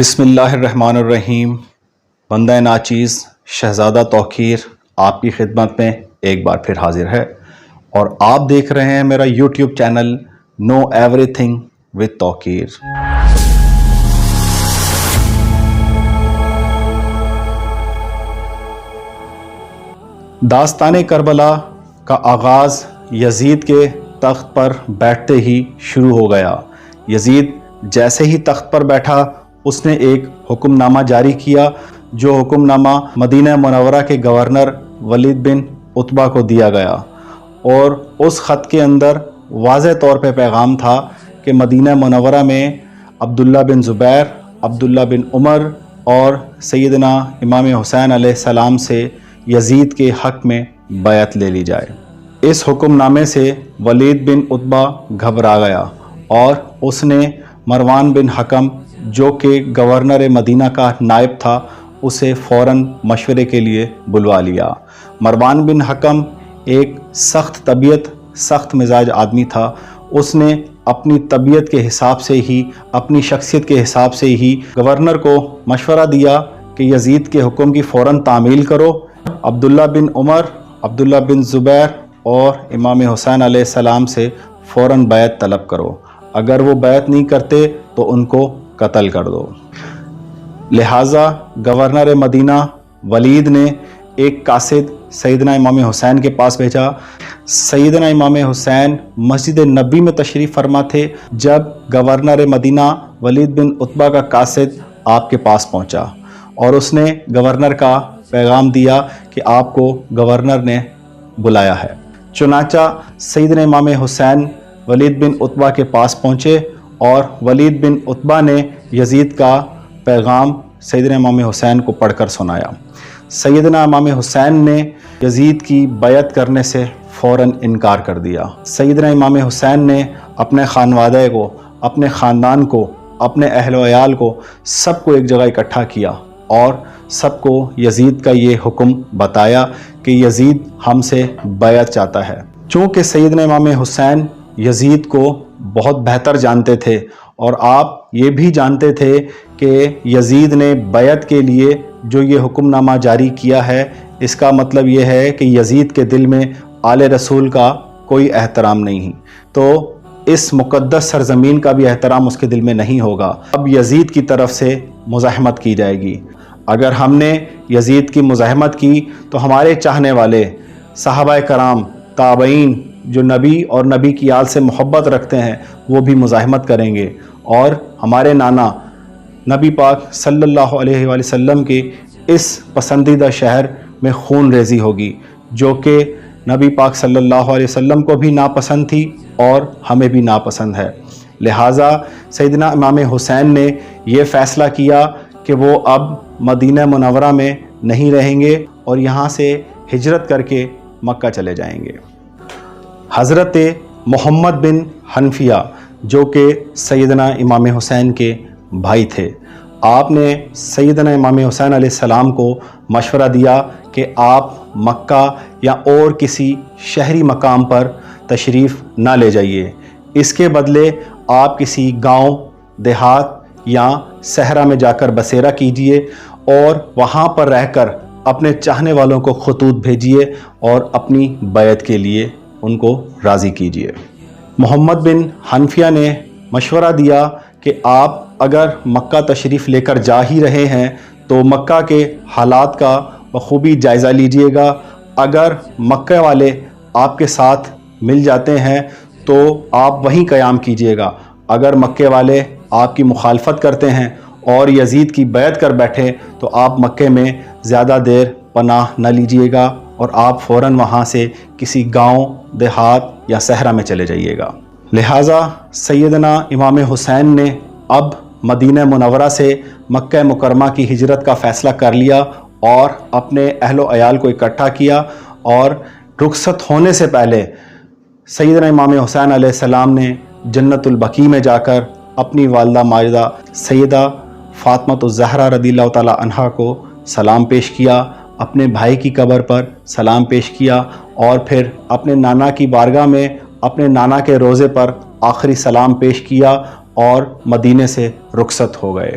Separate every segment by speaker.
Speaker 1: بسم اللہ الرحمن الرحیم۔ بندہ ناچیز شہزادہ توقیر آپ کی خدمت میں ایک بار پھر حاضر ہے اور آپ دیکھ رہے ہیں میرا YouTube channel know everything with Tauqeer. داستان کربلا کا آغاز یزید کے تخت پر بیٹھتے ہی شروع ہو گیا۔ یزید جیسے ہی تخت پر بیٹھا اس نے ایک حکم نامہ جاری کیا، جو حکم نامہ مدینہ منورہ کے گورنر ولید بن عتبہ کو دیا گیا، اور اس خط کے اندر واضح طور پہ پیغام تھا کہ مدینہ منورہ میں عبداللہ بن زبیر، عبداللہ بن عمر اور سیدنا امام حسین علیہ السلام سے یزید کے حق میں بیعت لے لی جائے۔ اس حکم نامے سے ولید بن عتبہ گھبرا گیا اور اس نے مروان بن حکم جو کہ گورنر مدینہ کا نائب تھا اسے فوراً مشورے کے لیے بلوا لیا۔ مروان بن حکم ایک سخت طبیعت، سخت مزاج آدمی تھا۔ اس نے اپنی طبیعت کے حساب سے ہی، اپنی شخصیت کے حساب سے ہی گورنر کو مشورہ دیا کہ یزید کے حکم کی فوراً تعمیل کرو، عبداللہ بن عمر، عبداللہ بن زبیر اور امام حسین علیہ السلام سے فوراً بیعت طلب کرو، اگر وہ بیعت نہیں کرتے تو ان کو قتل کر دو۔ لہٰذا گورنر مدینہ ولید نے ایک قاصد سیدنا امام حسین کے پاس بھیجا۔ سیدنا امام حسین مسجد نبی میں تشریف فرما تھے جب گورنر مدینہ ولید بن عتبہ کا قاصد آپ کے پاس پہنچا، اور اس نے گورنر کا پیغام دیا کہ آپ کو گورنر نے بلایا ہے۔ چنانچہ سیدنا امام حسین ولید بن عتبہ کے پاس پہنچے اور ولید بن عتبہ نے یزید کا پیغام سیدنا امام حسین کو پڑھ کر سنایا۔ سیدنا امام حسین نے یزید کی بیعت کرنے سے فوراً انکار کر دیا۔ سیدنا امام حسین نے اپنے خانوادہ کو، اپنے خاندان کو، اپنے اہل و عیال کو، سب کو ایک جگہ اکٹھا کیا اور سب کو یزید کا یہ حکم بتایا کہ یزید ہم سے بیعت چاہتا ہے۔ چونکہ سیدنا امام حسین یزید کو بہت بہتر جانتے تھے اور آپ یہ بھی جانتے تھے کہ یزید نے بیعت کے لیے جو یہ حکم نامہ جاری کیا ہے، اس کا مطلب یہ ہے کہ یزید کے دل میں آل رسول کا کوئی احترام نہیں، تو اس مقدس سرزمین کا بھی احترام اس کے دل میں نہیں ہوگا۔ اب یزید کی طرف سے مزاحمت کی جائے گی۔ اگر ہم نے یزید کی مزاحمت کی تو ہمارے چاہنے والے صحابہ کرام، تابعین جو نبی اور نبی کی آل سے محبت رکھتے ہیں وہ بھی مزاحمت کریں گے، اور ہمارے نانا نبی پاک صلی اللہ علیہ وآلہ وسلم کے اس پسندیدہ شہر میں خون ریزی ہوگی، جو کہ نبی پاک صلی اللہ علیہ وسلم کو بھی ناپسند تھی اور ہمیں بھی ناپسند ہے۔ لہٰذا سیدنا امام حسین نے یہ فیصلہ کیا کہ وہ اب مدینہ منورہ میں نہیں رہیں گے اور یہاں سے ہجرت کر کے مکہ چلے جائیں گے۔ حضرت محمد بن حنفیہ جو کہ سیدنا امام حسین کے بھائی تھے، آپ نے سیدنا امام حسین علیہ السلام کو مشورہ دیا کہ آپ مکہ یا اور کسی شہری مقام پر تشریف نہ لے جائیے، اس کے بدلے آپ کسی گاؤں، دیہات یا صحرا میں جا کر بسیرا کیجئے اور وہاں پر رہ کر اپنے چاہنے والوں کو خطوط بھیجیے اور اپنی بیعت کے لیے ان کو راضی کیجیے۔ محمد بن حنفیہ نے مشورہ دیا کہ آپ اگر مکہ تشریف لے کر جا ہی رہے ہیں تو مکہ کے حالات کا بخوبی جائزہ لیجئے گا۔ اگر مکہ والے آپ کے ساتھ مل جاتے ہیں تو آپ وہیں قیام کیجئے گا، اگر مکے والے آپ کی مخالفت کرتے ہیں اور یزید کی بیعت کر بیٹھے تو آپ مکے میں زیادہ دیر پناہ نہ لیجئے گا اور آپ فوراً وہاں سے کسی گاؤں، دیہات یا صحرا میں چلے جائیے گا۔ لہٰذا سیدنا امام حسین نے اب مدینہ منورہ سے مکہ مکرمہ کی ہجرت کا فیصلہ کر لیا اور اپنے اہل و عیال کو اکٹھا کیا، اور رخصت ہونے سے پہلے سیدنا امام حسین علیہ السلام نے جنت البقیع میں جا کر اپنی والدہ ماجدہ سیدہ فاطمۃ الزہرا رضی اللہ تعالی عنہا کو سلام پیش کیا، اپنے بھائی کی قبر پر سلام پیش کیا، اور پھر اپنے نانا کی بارگاہ میں اپنے نانا کے روضے پر آخری سلام پیش کیا اور مدینے سے رخصت ہو گئے۔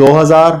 Speaker 1: 2000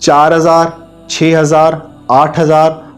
Speaker 1: 4000, 6000, 8000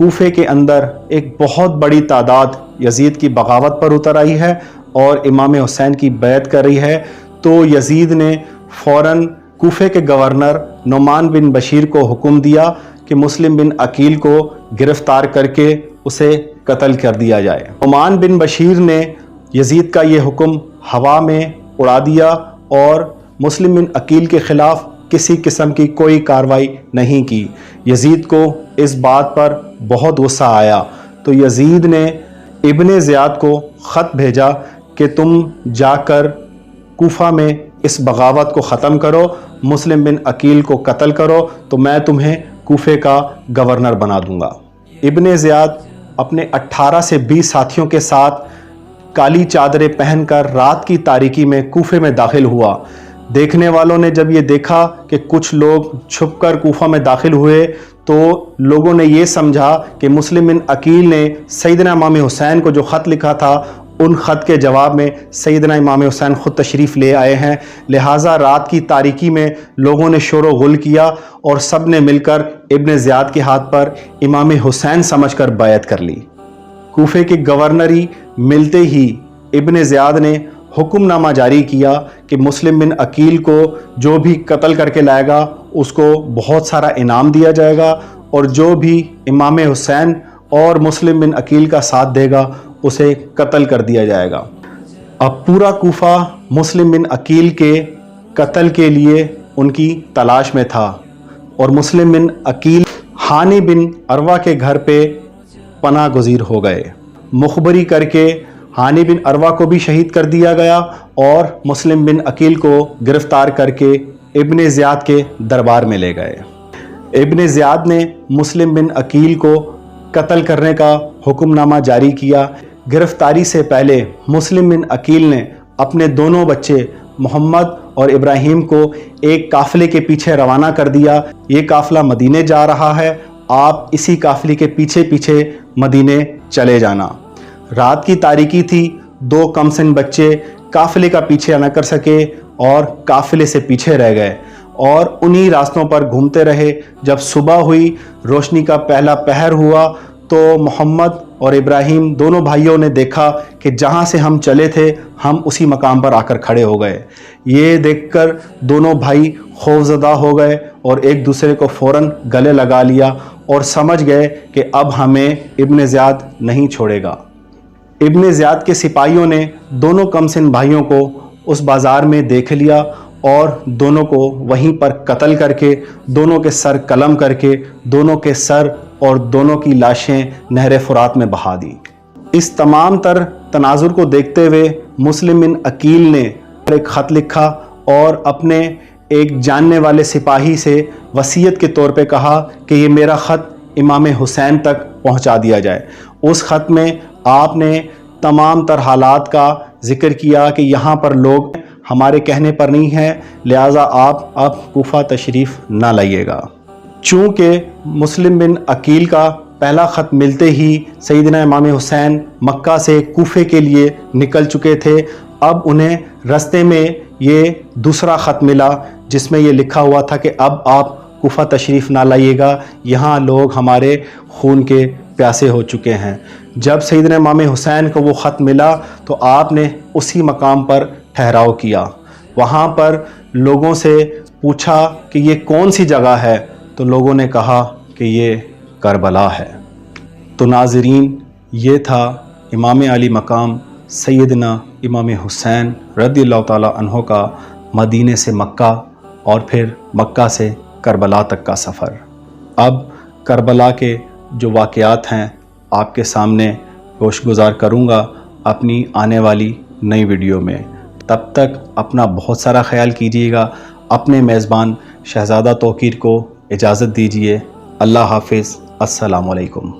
Speaker 1: کوفے کے اندر ایک بہت بڑی تعداد یزید کی بغاوت پر اتر آئی ہے اور امام حسین کی بیعت کر رہی ہے، تو یزید نے فوراً کوفے کے گورنر نعمان بن بشیر کو حکم دیا کہ مسلم بن عقیل کو گرفتار کر کے اسے قتل کر دیا جائے۔ نعمان بن بشیر نے یزید کا یہ حکم ہوا میں اڑا دیا اور مسلم بن عقیل کے خلاف کسی قسم کی کوئی کارروائی نہیں کی۔ یزید کو اس بات پر بہت غصہ آیا، تو یزید نے ابن زیاد کو خط بھیجا کہ تم جا کر کوفہ میں اس بغاوت کو ختم کرو، مسلم بن عقیل کو قتل کرو تو میں تمہیں کوفے کا گورنر بنا دوں گا۔ ابن زیاد اپنے 18 سے 20 ساتھیوں کے ساتھ کالی چادریں پہن کر رات کی تاریکی میں کوفے میں داخل ہوا۔ دیکھنے والوں نے جب یہ دیکھا کہ کچھ لوگ چھپ کر کوفہ میں داخل ہوئے تو لوگوں نے یہ سمجھا کہ مسلم بن عقیل نے سیدنا امام حسین کو جو خط لکھا تھا ان خط کے جواب میں سیدنا امام حسین خود تشریف لے آئے ہیں، لہٰذا رات کی تاریکی میں لوگوں نے شور و غل کیا اور سب نے مل کر ابن زیاد کے ہاتھ پر امام حسین سمجھ کر بیعت کر لی۔ کوفے کی گورنری ملتے ہی ابن زیاد نے حکم نامہ جاری کیا کہ مسلم بن عقیل کو جو بھی قتل کر کے لائے گا اس کو بہت سارا انعام دیا جائے گا، اور جو بھی امام حسین اور مسلم بن عقیل کا ساتھ دے گا اسے قتل کر دیا جائے گا۔ اب پورا کوفہ مسلم بن عقیل کے قتل کے لیے ان کی تلاش میں تھا، اور مسلم بن عقیل ہانی بن عروہ کے گھر پہ پناہ گزیر ہو گئے۔ مخبری کر کے ہانی بن عروہ کو بھی شہید کر دیا گیا اور مسلم بن عقیل کو گرفتار کر کے ابن زیاد کے دربار میں لے گئے۔ ابن زیاد نے مسلم بن عقیل کو قتل کرنے کا حکم نامہ جاری کیا۔ گرفتاری سے پہلے مسلم بن عقیل نے اپنے دونوں بچے محمد اور ابراہیم کو ایک قافلے کے پیچھے روانہ کر دیا۔ یہ قافلہ مدینے جا رہا ہے، آپ اسی قافلے کے پیچھے پیچھے مدینے چلے جانا۔ رات کی تاریکی تھی، 2 کم سن بچے قافلے کا پیچھے نہ کر سکے اور قافلے سے پیچھے رہ گئے اور انہی راستوں پر گھومتے رہے۔ جب صبح ہوئی، روشنی کا پہلا پہر ہوا، تو محمد اور ابراہیم دونوں بھائیوں نے دیکھا کہ جہاں سے ہم چلے تھے ہم اسی مقام پر آ کر کھڑے ہو گئے۔ یہ دیکھ کر دونوں بھائی خوفزدہ ہو گئے اور ایک دوسرے کو فوراً گلے لگا لیا اور سمجھ گئے کہ اب ہمیں ابن زیاد نہیں چھوڑے گا۔ ابن زیاد کے سپاہیوں نے دونوں کم سن بھائیوں کو اس بازار میں دیکھ لیا اور دونوں کو وہیں پر قتل کر کے، دونوں کے سر قلم کر کے، دونوں کے سر اور دونوں کی لاشیں نہر فرات میں بہا دی۔ اس تمام تر تناظر کو دیکھتے ہوئے مسلم بن عقیل نے ایک خط لکھا اور اپنے ایک جاننے والے سپاہی سے وصیت کے طور پہ کہا کہ یہ میرا خط امام حسین تک پہنچا دیا جائے۔ اس خط میں آپ نے تمام تر حالات کا ذکر کیا کہ یہاں پر لوگ ہمارے کہنے پر نہیں ہیں، لہٰذا آپ اب کوفہ تشریف نہ لائیے گا۔ چونکہ مسلم بن عقیل کا پہلا خط ملتے ہی سیدنا امام حسین مکہ سے کوفے کے لیے نکل چکے تھے، اب انہیں رستے میں یہ دوسرا خط ملا جس میں یہ لکھا ہوا تھا کہ اب آپ کوفہ تشریف نہ لائیے گا، یہاں لوگ ہمارے خون کے پیاسے ہو چکے ہیں۔ جب سیدنا امام حسین کو وہ خط ملا تو آپ نے اسی مقام پر ٹھہراؤ کیا۔ وہاں پر لوگوں سے پوچھا کہ یہ کون سی جگہ ہے، تو لوگوں نے کہا کہ یہ کربلا ہے۔ تو ناظرین، یہ تھا امام علی مقام سیدنا امام حسین رضی اللہ تعالیٰ عنہ کا مدینے سے مکہ اور پھر مکہ سے کربلا تک کا سفر۔ اب کربلا کے جو واقعات ہیں آپ کے سامنے گوش گزار کروں گا اپنی آنے والی نئی ویڈیو میں۔ تب تک اپنا بہت سارا خیال کیجیے گا۔ اپنے میزبان شہزادہ توقیر کو اجازت دیجیے۔ اللہ حافظ۔ السلام علیکم۔